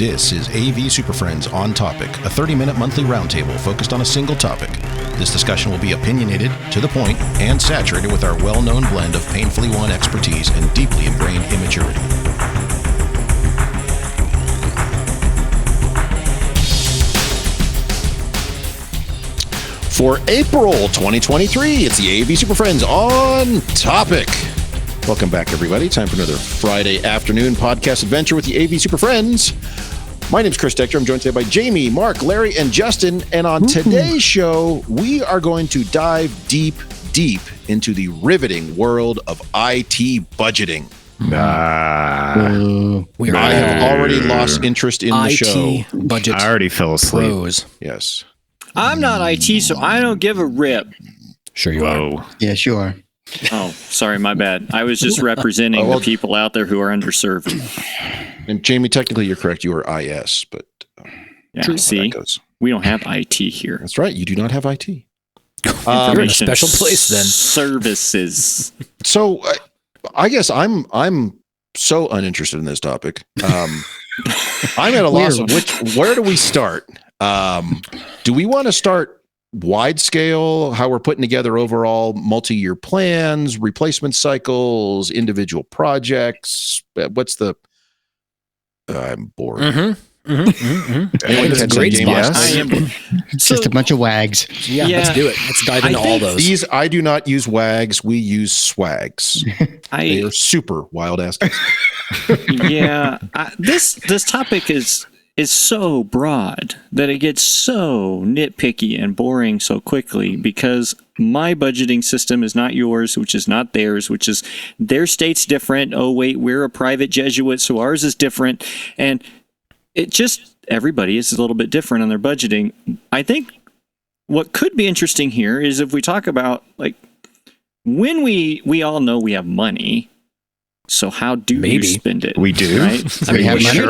This is AV SuperFriends On Topic, a 30-minute monthly roundtable focused on a single topic. This discussion will be opinionated, to the point, and saturated with our well-known blend of painfully won expertise and deeply ingrained immaturity. For April 2023, it's the AV SuperFriends On Topic. Welcome back, everybody. Time for another Friday afternoon podcast adventure with the AV SuperFriends. My name is Chris Dector. I'm joined today by Jamie, Marc, Larry, and Justin. And on today's show, we are going to dive deep into the riveting world of IT budgeting. I have already lost interest in the show. Budget. I already fell asleep. Pros. Yes. I'm not IT, so I don't give a rip. Sure you are. Yes, you are. Oh, sorry, my bad. I was just representing the people out there who are underserved. And Jamie, technically you're correct. You are IS, but Yeah, see, we don't have IT here. That's right. You do not have IT. You're in a special place then. Services. So I guess I'm so uninterested in this topic. I'm at a loss of where do we start? Do we want to start wide scale, how we're putting together overall multi-year plans, replacement cycles, individual projects? What's the I'm bored. That's a great spot. It's just a bunch of wags. Yeah, let's do it. Let's dive into all those. These, I do not use wags. We use swags. They are super wild ass. Yeah, this topic is so broad that it gets so nitpicky and boring so quickly because my budgeting system is not yours, which is not theirs, which is their state's different. Oh, wait, we're a private Jesuit, so ours is different. And it just, everybody is a little bit different on their budgeting. I think what could be interesting here is if we talk about, like, when we all know we have money, so how do you spend it? We do. Right? I mean, have money?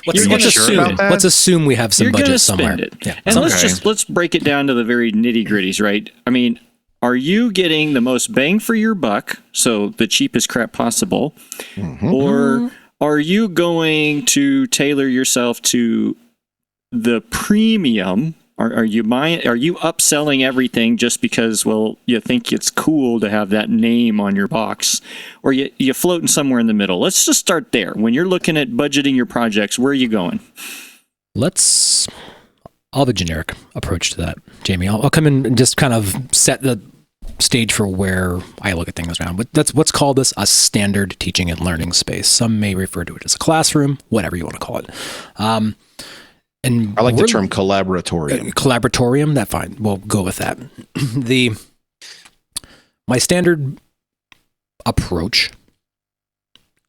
Let's assume we have some you're budget somewhere. It. Yeah. And let's break it down to the very nitty gritties, right? I mean, are you getting the most bang for your buck, so the cheapest crap possible, or are you going to tailor yourself to the premium? Are you upselling everything just because, well, you think it's cool to have that name on your box, or you floating somewhere in the middle? Let's just start there. When you're looking at budgeting your projects, where are you going? I'll have a generic approach to that, Jamie. I'll come in and just kind of set the stage for where I look at things around. But let's call this a standard teaching and learning space. Some may refer to it as a classroom, whatever you want to call it. And I like the term collaboratorium. Collaboratorium, that's fine. We'll go with that. My standard approach,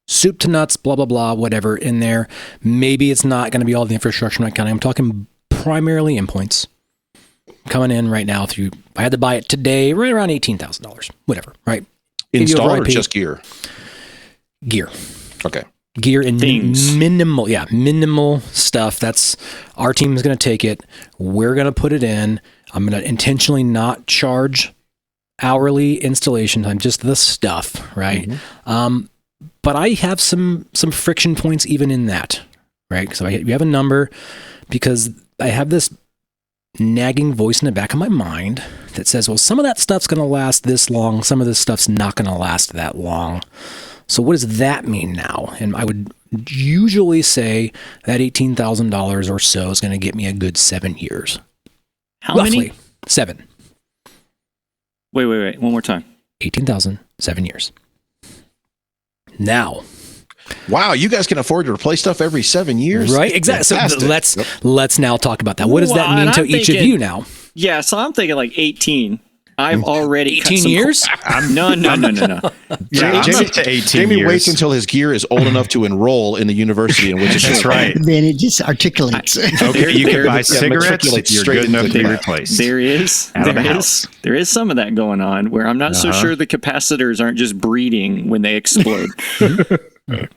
soup to nuts, blah, blah, blah, whatever in there. Maybe it's not going to be all the infrastructure I'm not counting. I'm talking primarily endpoints. Coming in right now I had to buy it today, right around $18,000, whatever, right? Install or just gear? Gear. Okay. Gear and minimal stuff. That's our team is going to take it. We're going to put it in. I'm going to intentionally not charge hourly installation time, just the stuff, right? But I have some friction points even in that, right? So you have a number because I have this nagging voice in the back of my mind that says, well, some of that stuff's going to last this long. Some of this stuff's not going to last that long. So what does that mean now? And I would usually say that $18,000 or so is going to get me a good 7 years. How roughly, many? 7. Wait. One more time. 18,000, 7 years. Now. Wow, you guys can afford to replace stuff every 7 years? Right, exactly. Fantastic. So let's now talk about that. What does that mean to each of you now? Yeah, so I'm thinking like 18. I've already 18 years? No. Jamie waits until his gear is old enough to enroll in the university in which That's right. Then it just articulates. Okay, you can buy cigarettes. You're good enough to be replaced. There is some of that going on where I'm not so sure the capacitors aren't just breeding when they explode.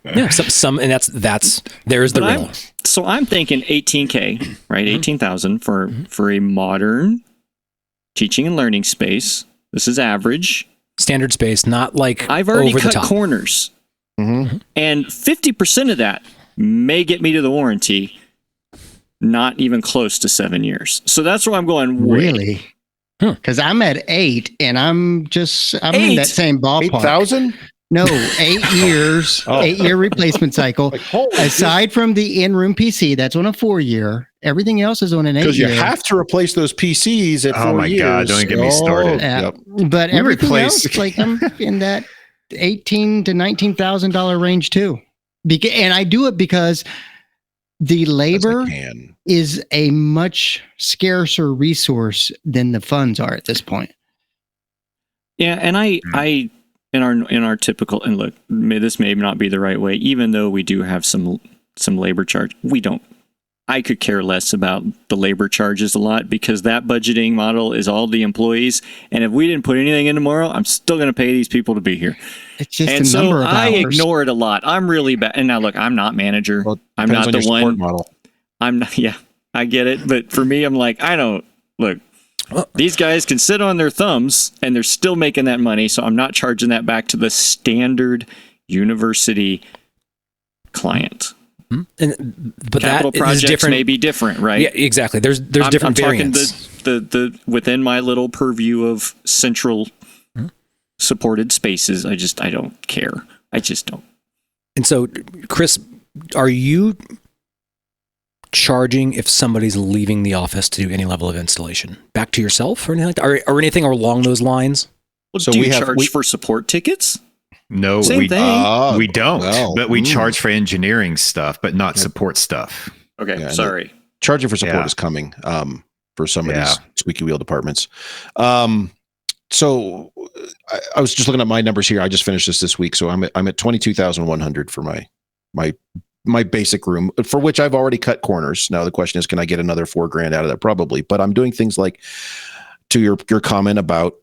Yeah, some and that's there's the riddle. So I'm thinking 18K, right? 18,000 for a modern teaching and learning space. This is average. Standard space, not like I've already over cut the top. corners. And 50% of that may get me to the warranty, not even close to 7 years. So that's where I'm going. Really? Because I'm at 8, and I'm in that same ballpark. 8,000? No, 8 years, 8-year replacement cycle. Aside from the in-room PC, that's on a 4-year. Everything else is on an 8-year. Because you have to replace those PCs at 4 years. Oh my God, don't get me started. But everything else, like I'm in that $18,000 to $19,000 range too. And I do it because the labor is a much scarcer resource than the funds are at this point. Yeah, and I in our typical, and look, this may not be the right way, even though we do have some labor charge, I could care less about the labor charges a lot, because that budgeting model is all the employees, and if we didn't put anything in tomorrow, I'm still going to pay these people to be here. It's just a number of hours. I ignore it a lot. I'm really bad. And now look, I'm not manager. Well, I'm not the one model. I'm not. Yeah, I get it. But for me, I'm like, I don't look. These guys can sit on their thumbs and they're still making that money. So I'm not charging that back to the standard university client. But capital that projects is different. May be different, right? Yeah, exactly. There's different variants. The within my little purview of central supported spaces, I don't care. I just don't. And so, Chris, are you charging if somebody's leaving the office to do any level of installation back to yourself or anything like that, or anything along those lines? Well, so do you charge for support tickets? No, we don't. No. But we charge for engineering stuff, but not support stuff. Okay, sorry. Charging for support is coming for some of these squeaky wheel departments. So I was just looking at my numbers here. I just finished this week, so I'm at 22,100 for my basic room, for which I've already cut corners. Now the question is, can I get another $4,000 out of that? Probably, but I'm doing things like, to your comment about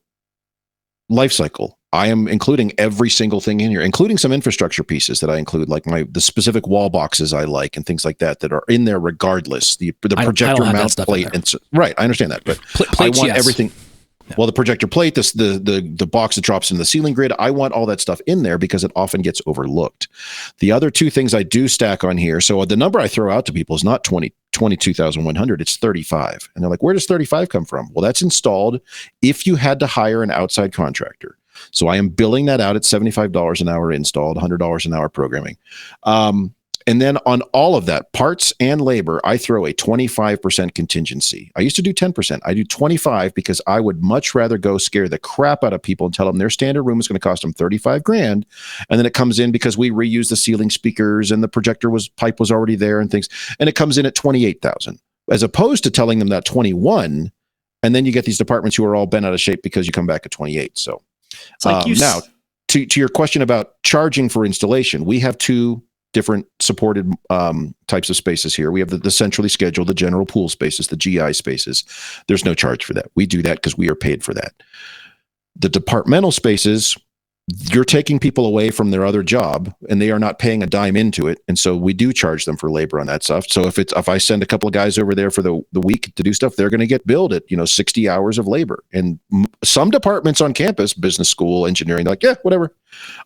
life cycle, I am including every single thing in here, including some infrastructure pieces that I include, like the specific wall boxes I like and things like that are in there regardless. The projector mount plate, right? I understand that, but I want everything. Yeah. Well, the projector plate, the box that drops into the ceiling grid, I want all that stuff in there because it often gets overlooked. The other two things I do stack on here, so the number I throw out to people is not 22,100, it's 35. And they're like, where does 35 come from? Well, that's installed if you had to hire an outside contractor. So I am billing that out at $75 an hour installed, $100 an hour programming. And then on all of that, parts and labor, I throw a 25% contingency. I used to do 10%. I do 25 because I would much rather go scare the crap out of people and tell them their standard room is going to cost them $35,000. And then it comes in because we reuse the ceiling speakers and the pipe was already there and things. And it comes in at 28,000, as opposed to telling them that 21. And then you get these departments who are all bent out of shape because you come back at 28. So now to your question about charging for installation, we have two different supported types of spaces here. We have the centrally scheduled, the general pool spaces, the GI spaces. There's no charge for that. We do that because we are paid for that. The departmental spaces, you're taking people away from their other job and they are not paying a dime into it. And so we do charge them for labor on that stuff. So if I send a couple of guys over there for the week to do stuff, they're going to get billed at 60 hours of labor. And some departments on campus, business school, engineering, they're like, yeah, whatever.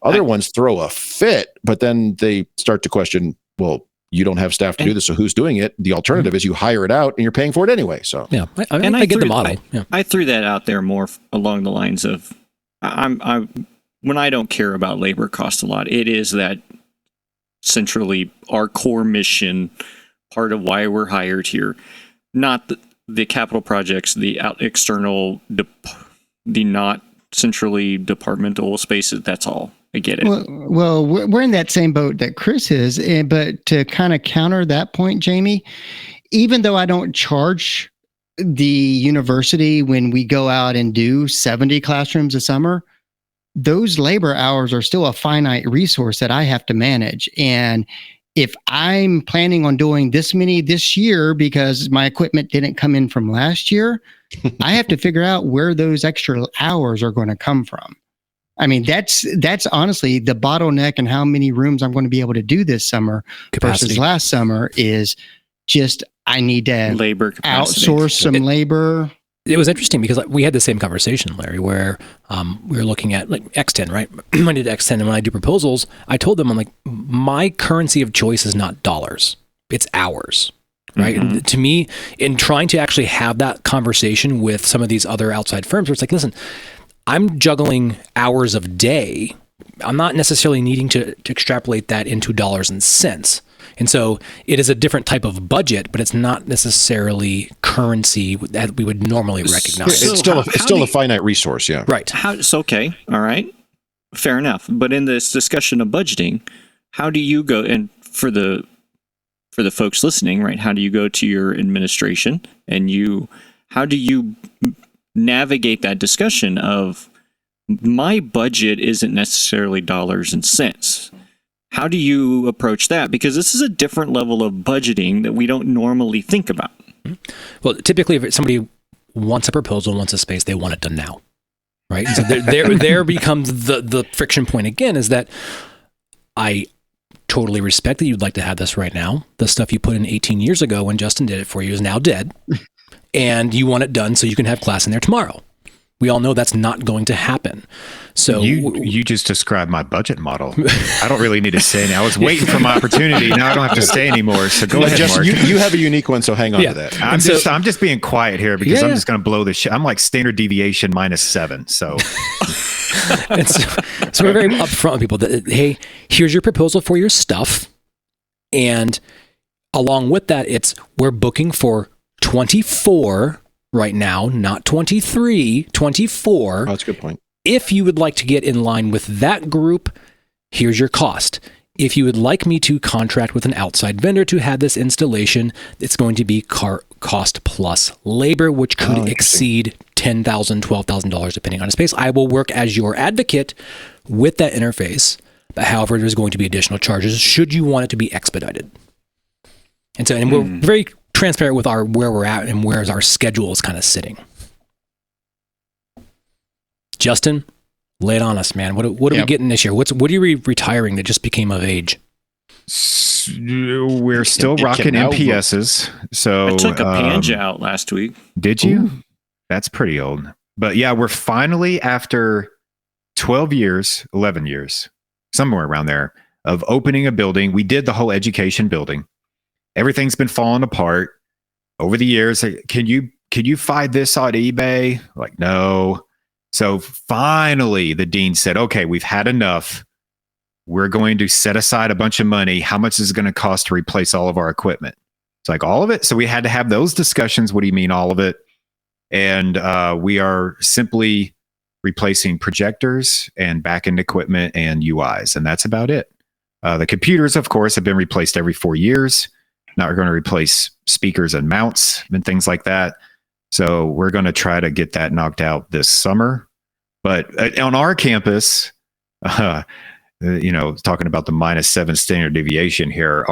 Other ones throw a fit, but then they start to question, well, you don't have staff to do this, so who's doing it? The alternative is you hire it out and you're paying for it anyway. So yeah, I get the model. I threw that out there more along the lines of when I don't care about labor costs a lot, it is that centrally our core mission, part of why we're hired here, not the capital projects, the external, the not centrally departmental spaces. That's all. I get it. Well, we're in that same boat that Chris is, but to kind of counter that point, Jamie, even though I don't charge the university when we go out and do 70 classrooms a summer, those labor hours are still a finite resource that I have to manage. And if I'm planning on doing this many this year because my equipment didn't come in from last year, I have to figure out where those extra hours are going to come from. I mean, that's honestly the bottleneck and how many rooms I'm going to be able to do this summer versus last summer is just I need to labor capacity. outsource some labor. it was interesting because we had the same conversation, Larry, where we were looking at like X10, right? When I did X10 and when I do proposals, I told them, I'm like, my currency of choice is not dollars, it's hours, right? Mm-hmm. To me, in trying to actually have that conversation with some of these other outside firms, where it's like, listen, I'm juggling hours of day. I'm not necessarily needing to extrapolate that into dollars and cents. And so it is a different type of budget, but it's not necessarily currency that we would normally recognize. It's still a finite resource, yeah. Right. It's okay. All right. Fair enough. But in this discussion of budgeting, how do you go, and for the folks listening, right, how do you go to your administration and how do you navigate that discussion of my budget isn't necessarily dollars and cents? How do you approach that? Because this is a different level of budgeting that we don't normally think about. Well, typically, if somebody wants a proposal, wants a space, they want it done now, right? And so there becomes the friction point again, is that I totally respect that you'd like to have this right now. The stuff you put in 18 years ago when Justin did it for you is now dead, and you want it done so you can have class in there tomorrow. We all know that's not going to happen. So you just described my budget model. I don't really need to say anything. I was waiting for my opportunity. Now I don't have to say anymore. So go ahead, Justin, Marc. you have a unique one, so hang on to that. I'm just being quiet here because I'm just going to blow the shit. I'm like standard deviation -7. So, so we're very upfront with people that, hey, here's your proposal for your stuff. And along with that, we're booking for 24 right now, not 23, 24. Oh, that's a good point. If you would like to get in line with that group, here's your cost. If you would like me to contract with an outside vendor to have this installation, it's going to be cost plus labor, which could exceed $10,000, $12,000, depending on a space. I will work as your advocate with that interface. But however, there's going to be additional charges should you want it to be expedited. And we're very transparent with where we're at and where our schedule is kind of sitting. Justin, lay it on us, man. What are we getting this year? What are you retiring that just became of age? We're still rocking MPSs. So I took a Panja out last week. Did you? Ooh. That's pretty old. But yeah, we're finally, after 12 years, 11 years, somewhere around there, of opening a building. We did the whole education building. Everything's been falling apart over the years. Can you find this on eBay? Like, no. So finally, the dean said, okay, we've had enough. We're going to set aside a bunch of money. How much is it going to cost to replace all of our equipment? It's like, all of it. So we had to have those discussions. What do you mean all of it? And we are simply replacing projectors and back-end equipment and UIs. And that's about it. The computers, of course, have been replaced every 4 years. Now we're going to replace speakers and mounts and things like that. So we're going to try to get that knocked out this summer. But on our campus, talking about the -7 standard deviation here,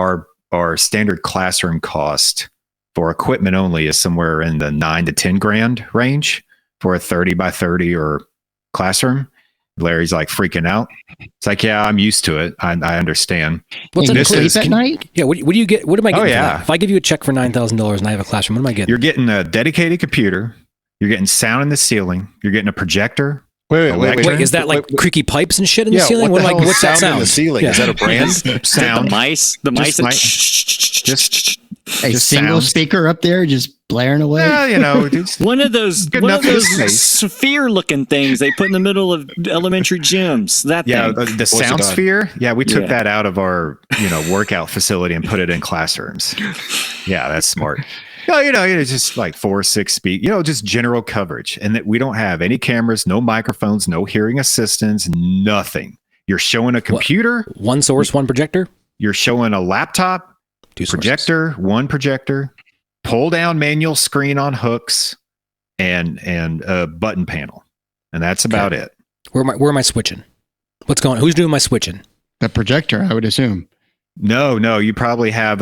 our standard classroom cost for equipment only is somewhere in the $9,000 to $10,000 range for a 30 by 30 or classroom. Larry's like freaking out. It's like, yeah, I'm used to it. I understand. What's it sleep at night? Yeah. What do you get? What am I getting for that? If I give you a check for $9,000 and I have a classroom, what am I getting? You're getting a dedicated computer. You're getting sound in the ceiling. You're getting a projector. Wait. Is that like creaky pipes and shit in the ceiling? What's that sound in the ceiling? Yeah. Is that a brand? Sound. The mice. Just single speaker up there just blaring away. Yeah, one of those sphere-looking things they put in the middle of elementary gyms. That thing. The sound sphere. Yeah, we took that out of our workout facility and put it in classrooms. Yeah, that's smart. No, it's just like 4 or 6 speak. Just general coverage, and that we don't have any cameras, no microphones, no hearing assistants, nothing. You're showing a computer, one source, one projector. You're showing a laptop, 2 projector, sources. 1 projector, pull down manual screen on hooks, and a button panel, and that's about it. Where am I switching? What's going on? Who's doing my switching? The projector, I would assume. No, you probably have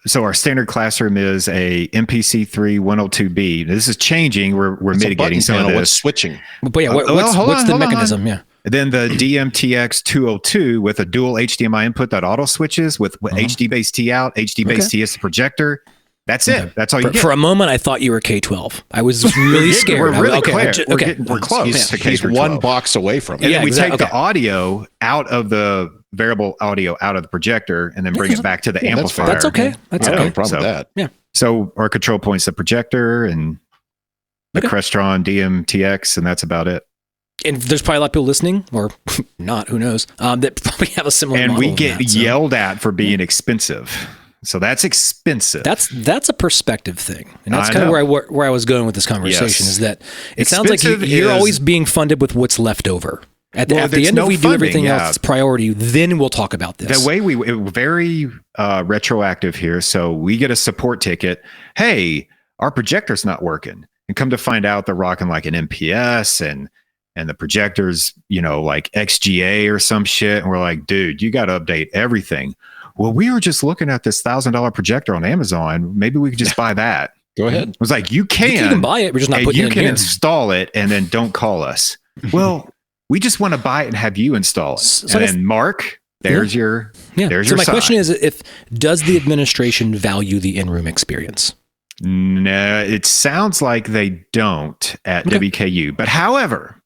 so our standard classroom is a MPC3 102B. This is changing. We're mitigating some of this. What's switching? But yeah, what's the mechanism? Yeah. Then the DMTX 202 with a dual HDMI input that auto switches with HD base T out, HD base T is the projector. That's it. That's all you get. For a moment, I thought you were K-12. I was really scared. We're really okay, clear. We're close. He's one box away from it. And then we take the audio out of the variable audio out of the projector and then bring it back to the amplifier. That's okay. That's okay. No problem with that. Yeah. So our control point's the projector and the Crestron DMTX, and that's about it. And there's probably a lot of people listening, or not, who knows, that probably have a similar And model we get yelled at for being expensive. So that's expensive. That's a perspective thing, and that's kind of where I was going with this conversation. Is that it sounds like you're always being funded with what's left over. At the end, if we do everything else, it's priority. Then we'll talk about this. The way it very retroactive here. So we get a support ticket. Hey, our projector's not working, and come to find out they're rocking like an MPS and the projector's like XGA or some shit, and we're like, dude, you got to update everything. Well, we were just looking at this $1,000 projector on Amazon. Maybe we could just buy that. Go ahead. It was like, you can buy it. We're just not putting it in. You can install it and then don't call us. Well, we just want to buy it and have you install it. So and then Mark, there's your So my question is, does the administration value the in-room experience? No, it sounds like they don't at WKU. But however,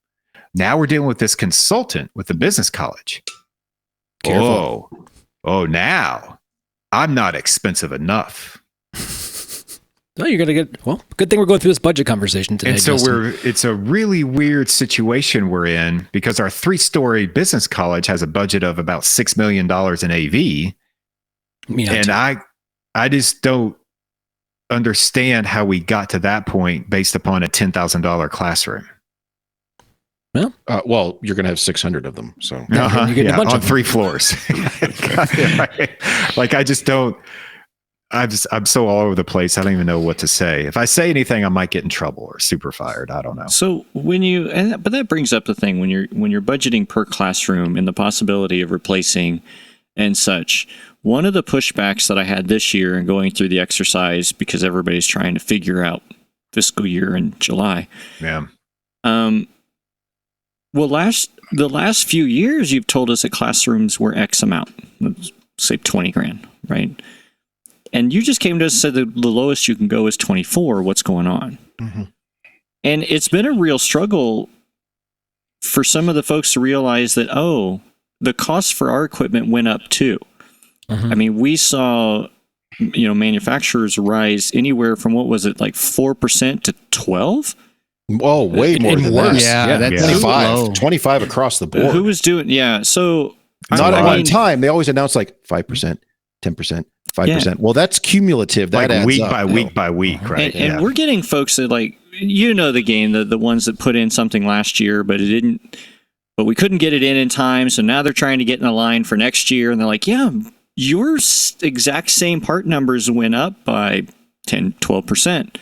now we're dealing with this consultant with the business college. Careful. Oh, now I'm not expensive enough. No, you're going to get, good thing we're going through this budget conversation today. And so it's a really weird situation we're in because our 3-story business college has a budget of about $6 million in AV. And I just don't understand how we got to that point based upon a $10,000 classroom. Well, you're going to have 600 of them. So you're getting a bunch on of 3 floors. Like I just don't. I'm so all over the place. I don't even know what to say. If I say anything, I might get in trouble or super fired. I don't know. So but that brings up the thing when you're budgeting per classroom and the possibility of replacing and such. One of the pushbacks that I had this year and going through the exercise because everybody's trying to figure out fiscal year in July. Yeah. Well, the last few years, you've told us that classrooms were X amount, let's say $20,000, right? And you just came to us and said that the lowest you can go is 24. What's going on? Mm-hmm. And it's been a real struggle for some of the folks to realize that, the cost for our equipment went up too. Mm-hmm. I mean, we saw, manufacturers rise anywhere from, what was it, like 4% to 12%? Oh, way more than worse. that. Yeah, that's 25 across the board. Who was doing? Yeah, so not at one time. They always announce like 5%, 10%, 5%. Yeah. Well, that's cumulative. That adds week up, by week by week, right? And we're getting folks that the game, the ones that put in something last year, but we couldn't get it in time. So now they're trying to get in a line for next year, and they're like, yeah, your exact same part numbers went up by 10, 12%.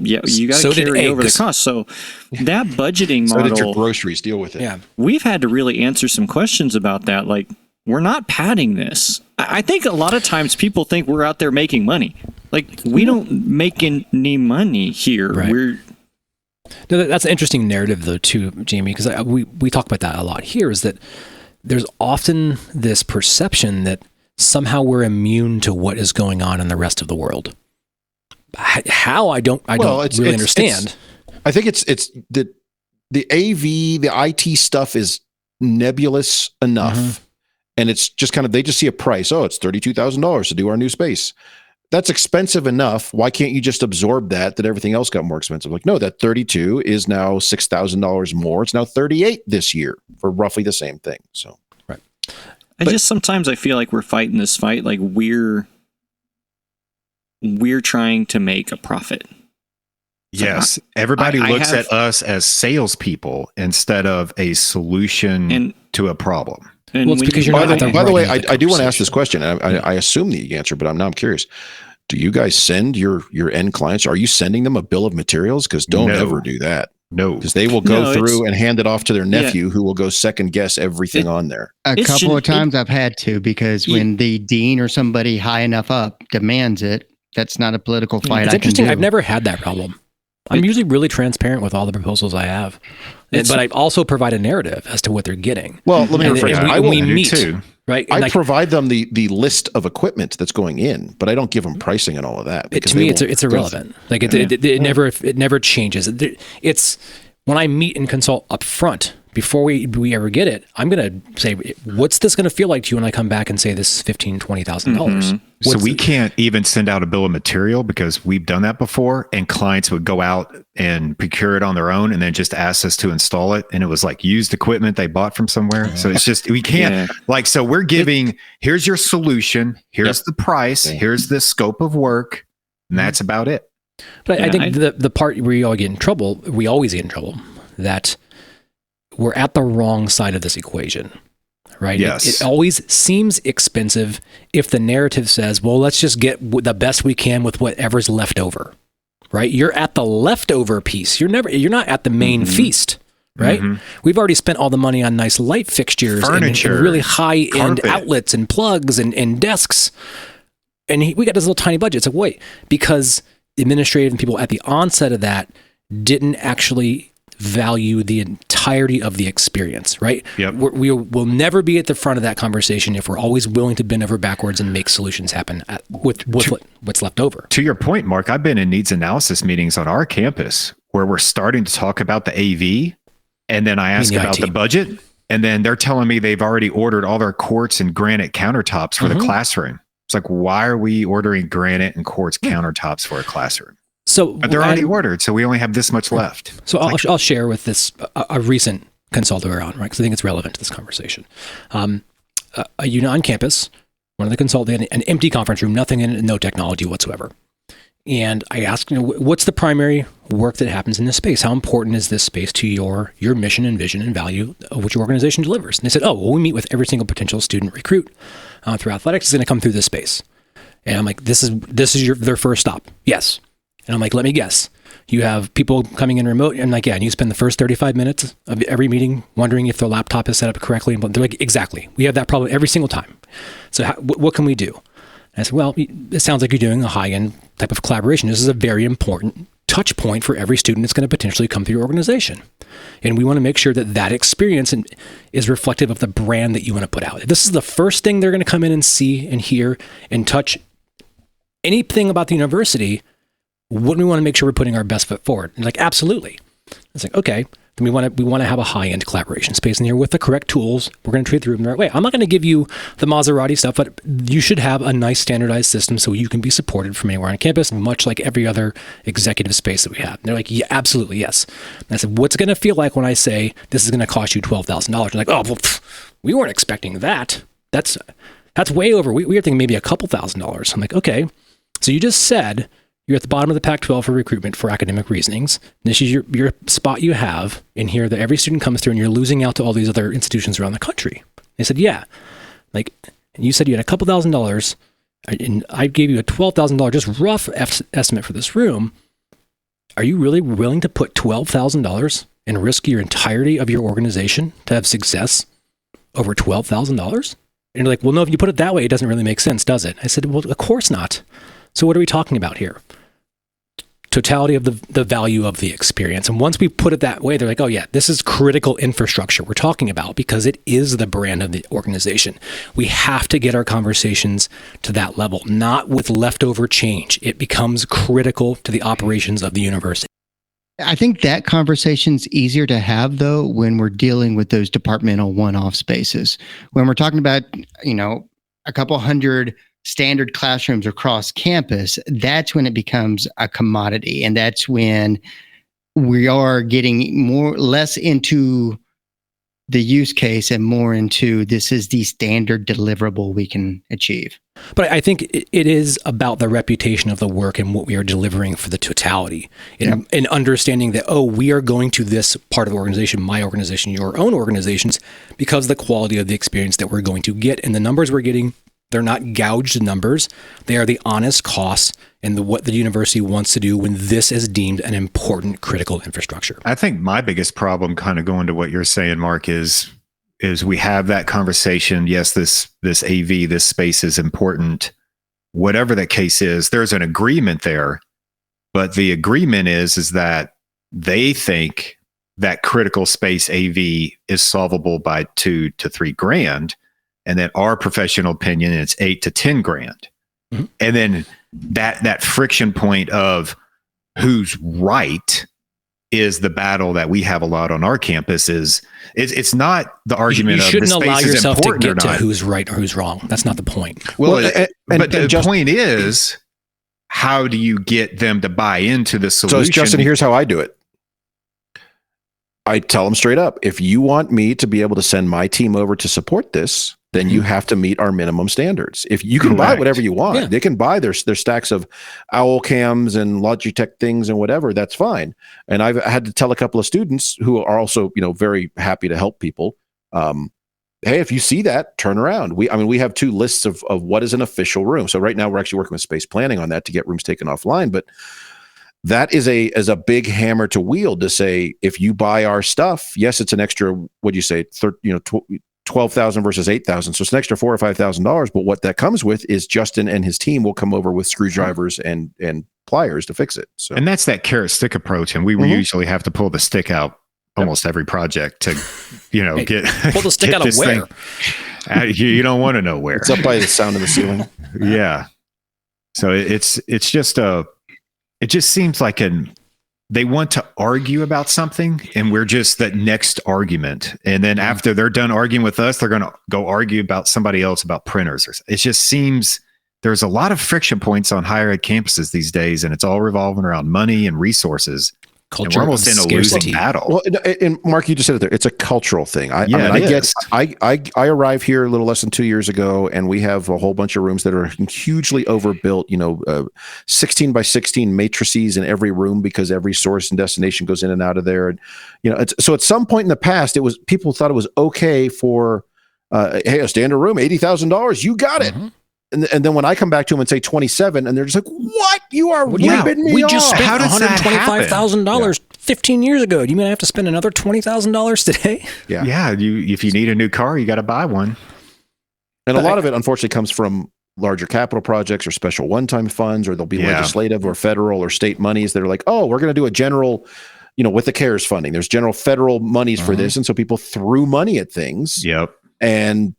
Yeah, you got to carry over the cost. So that budgeting model. So did your groceries. Deal with it. Yeah, we've had to really answer some questions about that. Like, we're not padding this. I think a lot of times people think we're out there making money. Like, we don't make any money here. Right. That's an interesting narrative, though, too, Jamie, because we talk about that a lot here. Is that there's often this perception that somehow we're immune to what is going on in the rest of the world. How I don't really understand. I think it's the AV, the IT stuff is nebulous enough, and it's just they just see a price. Oh, it's $32,000 to do our new space. That's expensive enough. Why can't you just absorb that everything else got more expensive? Like, no, that 32 is now $6,000 more. It's now 38 this year for roughly the same thing. So right. Just sometimes I feel like we're fighting this fight like we're trying to make a profit. Yes. Everybody looks at us as salespeople instead of a solution to a problem. Well, it's because you're not. By the way, I do want to ask this question. I assume the answer, but I'm curious. Do you guys send your end clients? Are you sending them a bill of materials? Because don't ever do that. No, because they will go through and hand it off to their nephew, who will go second guess everything on there. A couple of times I've had to, because when the dean or somebody high enough up demands it, that's not a political fight. It's interesting. I've never had that problem. I'm usually really transparent with all the proposals I have, but I also provide a narrative as to what they're getting. Well, let me rephrase. We meet too. right? I And provide them the list of equipment that's going in, but I don't give them pricing and all of that. to me, it's irrelevant. Like it never changes. It's when I meet and consult up front before we ever get it, I'm going to say, what's this going to feel like to you when I come back and say this is $15,000, $20,000? So we can't even send out a bill of material because we've done that before, and clients would go out and procure it on their own and then just ask us to install it. And it was like used equipment they bought from somewhere. So it's just, we can't so we're giving, here's your solution. Here's the price. Here's the scope of work. And that's about it. But I think the part where we always get in trouble, that we're at the wrong side of this equation, right? Yes. It always seems expensive if the narrative says, well, let's just get the best we can with whatever's left over, right? You're at the leftover piece. You're not at the main feast, right? We've already spent all the money on nice light fixtures, furniture, and really high-end carpet, outlets and plugs and desks. And we got this little tiny budget. So wait, because administrative and people at the onset of that didn't actually value the entirety of the experience, right? Yep. We will never be at the front of that conversation if we're always willing to bend over backwards and make solutions happen with what's left over. To your point, Mark, I've been in needs analysis meetings on our campus where we're starting to talk about the AV, and then I ask about the budget, and then they're telling me they've already ordered all their quartz and granite countertops for the classroom. It's like, why are we ordering granite and quartz countertops for a classroom? But they're already ordered, so we only have this much left. So I'll share with this a recent consultant we're on, right? Because I think it's relevant to this conversation. A unit on campus, one of the consultants, an empty conference room, nothing in it, no technology whatsoever. And I asked, what's the primary work that happens in this space? How important is this space to your mission and vision and value of which your organization delivers? And they said, we meet with every single potential student recruit through athletics is going to come through this space. And I'm like, this is their first stop. Yes. And I'm like, let me guess. You have people coming in remote, and and you spend the first 35 minutes of every meeting wondering if their laptop is set up correctly. And they're like, exactly. We have that problem every single time. So what can we do? And I said, well, it sounds like you're doing a high-end type of collaboration. This is a very important touch point for every student that's going to potentially come through your organization. And we want to make sure that experience is reflective of the brand that you want to put out. If this is the first thing they're going to come in and see and hear and touch anything about the university, wouldn't we want to make sure we're putting our best foot forward? And like, absolutely. It's like, okay, then we want to have a high-end collaboration space in here with the correct tools. We're going to treat the room the right way. I'm not going to give you the Maserati stuff, but you should have a nice standardized system so you can be supported from anywhere on campus, much like every other executive space that we have. And they're like, yeah, absolutely, yes. And I said, what's it going to feel like when I say this is going to cost you $12,000? They're like, oh, well, we weren't expecting that. That's way over. We were thinking maybe a couple $1,000s. I'm like, okay, so you just said you're at the bottom of the Pac-12 for recruitment for academic reasonings. This is your spot you have in here that every student comes through, and you're losing out to all these other institutions around the country. They said, yeah. And you said you had a couple $1,000s, and I gave you a $12,000 just rough estimate for this room. Are you really willing to put $12,000 and risk your entirety of your organization to have success over $12,000? And you're like, well, no, if you put it that way, it doesn't really make sense, does it? I said, well, of course not. So what are we talking about here? Totality of the value of the experience. And once we put it that way, they're like, oh yeah, this is critical infrastructure we're talking about because it is the brand of the organization. We have to get our conversations to that level, not with leftover change. It becomes critical to the operations of the university. I think that conversation's easier to have though when we're dealing with those departmental one-off spaces. When we're talking about, a couple hundred standard classrooms across campus, that's when it becomes a commodity. And that's when we are getting less into the use case and more into this is the standard deliverable we can achieve. But I think it is about the reputation of the work and what we are delivering for the totality and understanding that, we are going to this part of the organization, my organization, your own organizations, because of the quality of the experience that we're going to get and the numbers we're getting. They're not gouged numbers. They are the honest costs and what the university wants to do when this is deemed an important critical infrastructure. I think my biggest problem, kind of going to what you're saying, Mark, is we have that conversation. Yes, this AV, this space is important. Whatever the case is, there's an agreement there. But the agreement is that they think that critical space AV is solvable by $2,000 to $3,000. and then our professional opinion, it's 8 to 10 grand. Mm-hmm. And then that friction point of who's right is the battle that we have a lot on our campus. It's not the argument you of shouldn't the allow space is yourself to important or get to not. who's right or who's wrong. That's not the point. Well, and the point is, how do you get them to buy into the solution? So Justin, here's how I do it. I tell them straight up, if you want me to be able to send my team over to support this, then you have to meet our minimum standards. If you can buy whatever you want, they can buy their stacks of owl cams and Logitech things and whatever, that's fine. And I've had to tell a couple of students who are also, very happy to help people. Hey, if you see that, turn around. We have 2 lists of what is an official room. So right now we're actually working with space planning on that to get rooms taken offline. But that is a big hammer to wield to say, if you buy our stuff, yes, it's an extra, what'd you say, 12,000 versus 8,000. So it's an extra $4,000 or $5,000. But what that comes with is Justin and his team will come over with screwdrivers and pliers to fix it. So, and that's that carrot stick approach. And we usually have to pull the stick out almost every project to, get pull the stick out of where? You don't want to know where. It's up by the sound of the ceiling. Yeah. So it's just it just seems like they want to argue about something, and we're just that next argument. And then after they're done arguing with us, they're going to go argue about somebody else about printers. It just seems there's a lot of friction points on higher ed campuses these days, and it's all revolving around money and resources. Culture, and we're almost in a losing battle. Well, and Mark, you just said it there. It's a cultural thing. I arrived here a little less than 2 years ago, and we have a whole bunch of rooms that are hugely overbuilt. 16 by 16 matrices in every room because every source and destination goes in and out of there. And so at some point in the past, people thought it was okay for hey, a standard room, $80,000, you got it. Mm-hmm. And then when I come back to them and say 27, and they're just like, "What? You are ripping me We off." just spent How does that $125,000 15 years ago. Do you mean I have to spend another $20,000 today? Yeah. If you need a new car, you got to buy one. And a lot of it, unfortunately, comes from larger capital projects or special one-time funds, or there'll be legislative or federal or state monies that are like, "Oh, we're going to do a general." With the CARES funding, there's general federal monies for this, and so people threw money at things. Yep. And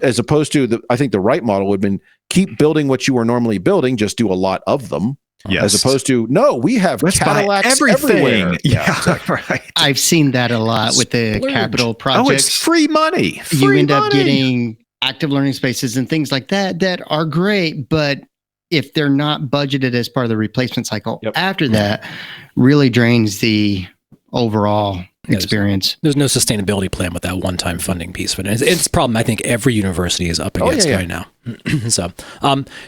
as opposed to I think the right model would have been keep building what you are normally building, just do a lot of them. Yes. As opposed to, no, we have Cadillacs everywhere. Yeah, exactly. Right. I've seen that a lot with the capital projects. Oh, it's free money. You end up getting active learning spaces and things like that are great, but if they're not budgeted as part of the replacement cycle after that, really drains the overall experience. There's no sustainability plan with that one-time funding piece, but it's a problem I think every university is up against right now. So,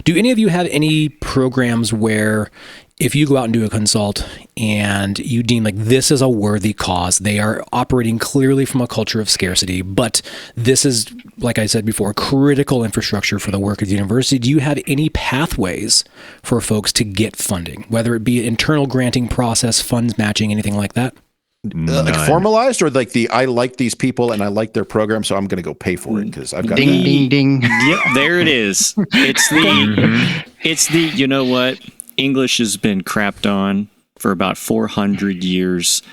do any of you have any programs where if you go out and do a consult and you deem like this is a worthy cause, they are operating clearly from a culture of scarcity, but this is, like I said before, critical infrastructure for the work of the university. Do you have any pathways for folks to get funding, whether it be internal granting process, funds matching, anything like that? Like formalized, or like I like these people and I like their program, so I'm going to go pay for it because I've got ding, ding, ding. Yep, there it is. It's the you know what? English has been crapped on for about 400 years.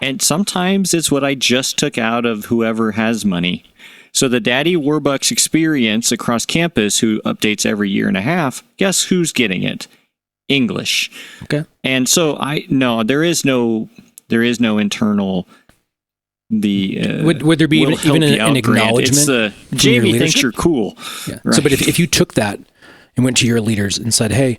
And sometimes it's what I just took out of whoever has money. So the Daddy Warbucks experience across campus, who updates every year and a half, guess who's getting it? English. Okay. And so there is no internal would there be even an acknowledgement? It's Jamie thinks you're cool. Yeah. Right. So, but if you took that and went to your leaders and said, "Hey,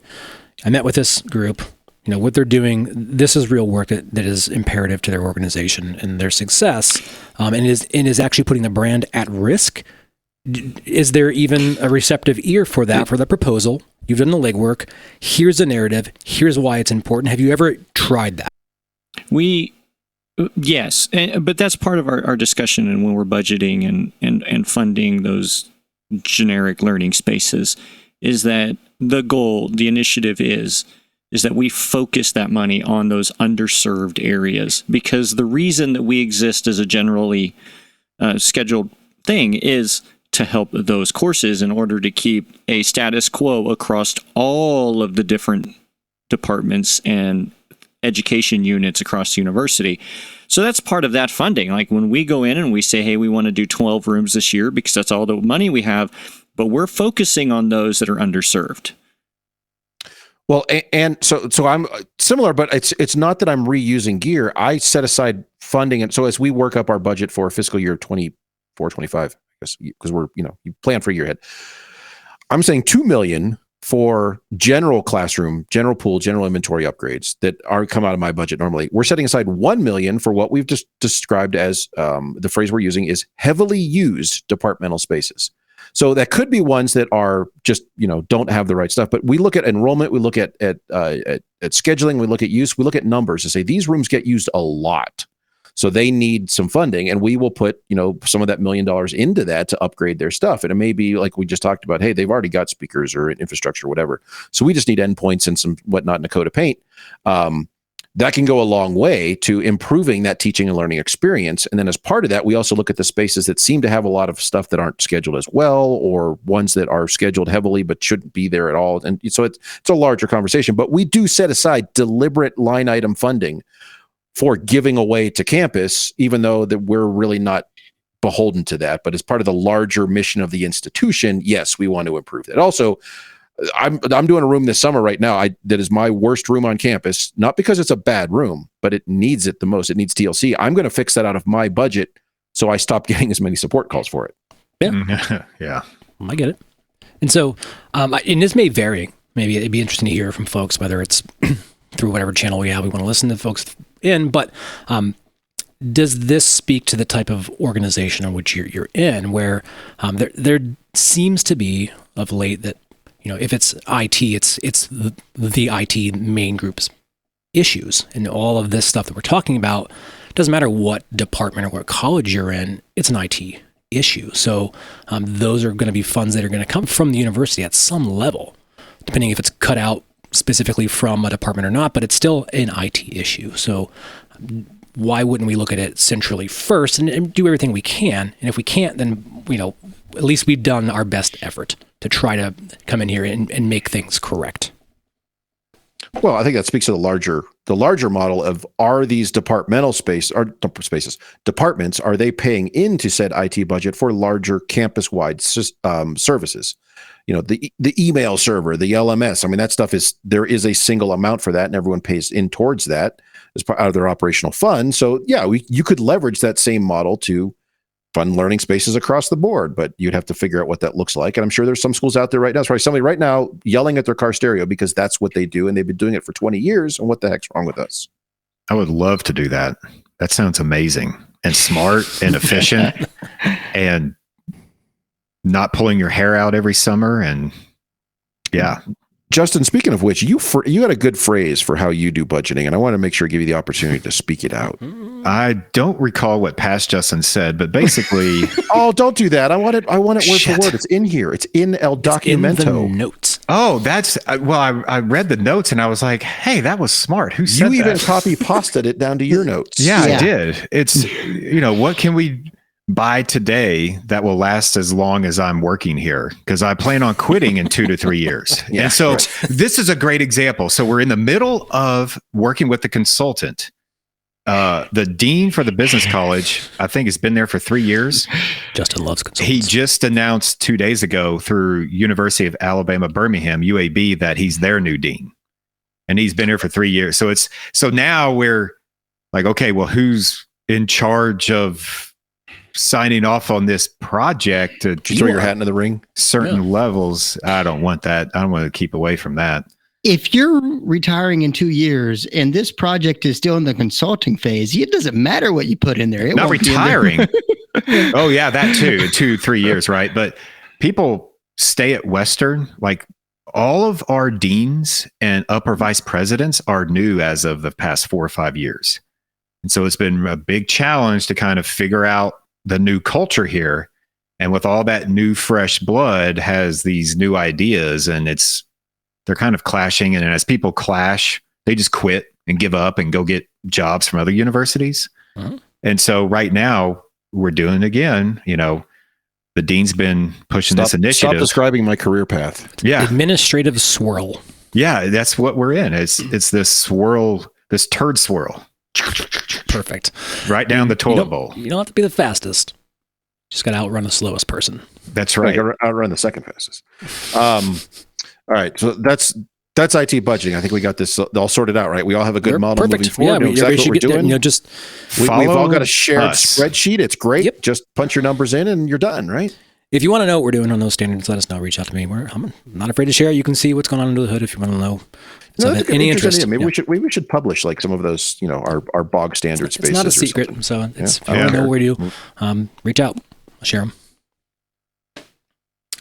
I met with this group. What they're doing. This is real work that is imperative to their organization and their success, and is actually putting the brand at risk." Is there even a receptive ear for that, for the proposal? You've done the legwork. Here's the narrative. Here's why it's important. Have you ever tried that? Yes, but that's part of our discussion, and when we're budgeting and funding those generic learning spaces, is that the goal, the initiative is that we focus that money on those underserved areas, because the reason that we exist as a generally scheduled thing is to help those courses in order to keep a status quo across all of the different departments and education units across the university. So that's part of that funding. Like when we go in and we say, hey, we want to do 12 rooms this year because that's all the money we have, but we're focusing on those that are underserved. Well, and so I'm similar, but it's not that I'm reusing gear. I set aside funding, and so as we work up our budget for fiscal year 24, 25, I guess, because we're, you plan for a year ahead. I'm saying $2 million for general classroom, general pool, general inventory upgrades that are come out of my budget normally. We're setting aside $1 million for what we've just described as the phrase we're using is heavily used departmental spaces. So that could be ones that are just, don't have the right stuff. But we look at enrollment, we look at scheduling, we look at use, we look at numbers to say these rooms get used a lot. So they need some funding, and we will put, some of that $1 million into that to upgrade their stuff. And it may be like we just talked about, hey, they've already got speakers or infrastructure or whatever. So we just need endpoints and some whatnot in a coat of paint. That can go a long way to improving that teaching and learning experience. And then as part of that, we also look at the spaces that seem to have a lot of stuff that aren't scheduled as well, or ones that are scheduled heavily but shouldn't be there at all. And so it's a larger conversation, but we do set aside deliberate line item funding for giving away to campus, even though that we're really not beholden to that. But as part of the larger mission of the institution, yes, we want to improve that. Also, I'm doing a room this summer right now that is my worst room on campus, not because it's a bad room, but it needs it the most. It needs TLC. I'm going to fix that out of my budget, so I stop getting as many support calls for it. Yeah. Yeah. I get it. And so, and this may vary. Maybe it'd be interesting to hear from folks, whether it's through whatever channel we have. We want to listen to folks in, but does this speak to the type of organization in which you're in, where there seems to be of late that, if it's IT, it's the IT main group's issues, and all of this stuff that we're talking about, doesn't matter what department or what college you're in, it's an IT issue. So those are going to be funds that are going to come from the university at some level, depending if it's cut out specifically from a department or not, but it's still an IT issue. So why wouldn't we look at it centrally first and do everything we can? And if we can't, then, at least we've done our best effort to try to come in here and make things correct. Well, I think that speaks to the larger model of, are these departments, are they paying into said IT budget for larger campus-wide services? The email server, the LMS. I mean, that stuff there is a single amount for that, and everyone pays in towards that as part of their operational fund. So yeah, you could leverage that same model to fund learning spaces across the board, but you'd have to figure out what that looks like. And I'm sure there's some schools out there right now. There's probably somebody right now yelling at their car stereo because that's what they do, and they've been doing it for 20 years. And what the heck's wrong with us? I would love to do that. That sounds amazing and smart and efficient and not pulling your hair out every summer. And yeah. Justin, speaking of which, you had a good phrase for how you do budgeting, and I want to make sure I give you the opportunity to speak it out. I don't recall what past Justin said, but basically, oh, don't do that. I want it word for word. It's in here. It's in El Documento. In the notes. Oh, that's I read the notes and I was like, hey, that was smart. Who said that? You even copy pasted it down to your notes. Yeah, I did. It's what can we buy today that will last as long as I'm working here, because I plan on quitting in 2 to 3 years. Yeah, and so this is a great example. So we're in the middle of working with the consultant. The dean for the business college, I think, has been there for 3 years. Justin loves consultants. He just announced 2 days ago through University of Alabama, Birmingham, UAB, that he's their new dean. And he's been here for 3 years. So now we're like, okay, well, who's in charge of signing off on this project to throw your hat into the ring? Certain levels. I don't want that. I want to keep away from that. If you're retiring in 2 years and this project is still in the consulting phase, it doesn't matter what you put in there. Not retiring. Oh yeah, that too. 2-3 years, right? But people stay at Western. Like all of our deans and upper vice presidents are new as of the past 4 or 5 years. And so it's been a big challenge to kind of figure out the new culture here. And with all that new fresh blood has these new ideas, and they're kind of clashing. And as people clash, they just quit and give up and go get jobs from other universities. Uh-huh. And so right now we're doing it again. The dean's been pushing this initiative. Stop describing my career path. Yeah. Administrative swirl. Yeah, that's what we're in. It's this swirl this turd swirl. Perfect. Right down the You toilet don't, bowl. you don't have to be the fastest. Just got to outrun the slowest person. That's right. Outrun the second fastest. All right. So that's IT budgeting. I think we got this all sorted out, right? We all have a good model moving forward. Yeah, exactly what we're doing. We've all got a shared us. spreadsheet. It's great. Yep. Just punch your numbers in and you're done, right? If you want to know what we're doing on those standards, let us know. Reach out to me. I'm not afraid to share. You can see what's going on under the hood if you want to know. No, Of any interest. Maybe we should publish like some of those, our bog standard spaces. It's not a or secret, something. so if Yeah. you want to know what we do, reach out. I'll share them.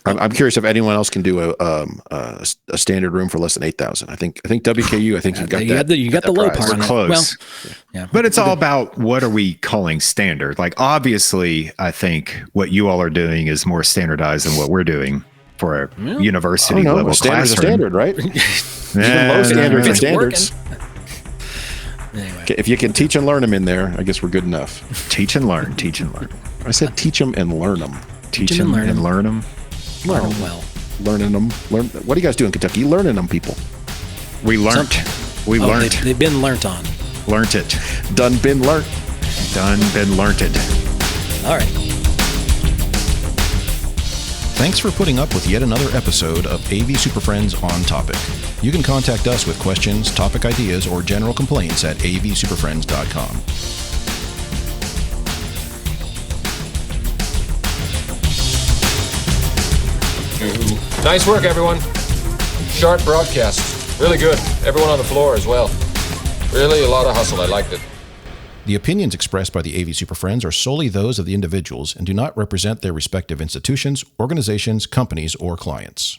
I'm curious if anyone else can do a standard room for less than 8,000. I think WKU. I think You got the low prize. part on We're it. close. Well, yeah. But it's all about what are we calling standard? Like, obviously, I think what you all are doing is more standardized than what we're doing for a university level standard's a classroom. standard, right? Even low standards are standards. Anyway. Okay, if you can teach and learn them in there, I guess we're good enough. Teach and learn. Teach and learn. I said teach them and learn them. Teach them and learn them. Learn them well. Learning them. What are you guys doing in Kentucky? Learning them, people. We learned. We learned. They've been learnt on. Learnt it. Done been learnt. Done been learnt it. All right. Thanks for putting up with yet another episode of AV SuperFriends On Topic. You can contact us with questions, topic ideas, or general complaints at avsuperfriends.com. Nice work, everyone. Sharp broadcast. Really good. Everyone on the floor as well. Really a lot of hustle. I liked it. The opinions expressed by the AV SuperFriends are solely those of the individuals and do not represent their respective institutions, organizations, companies, or clients.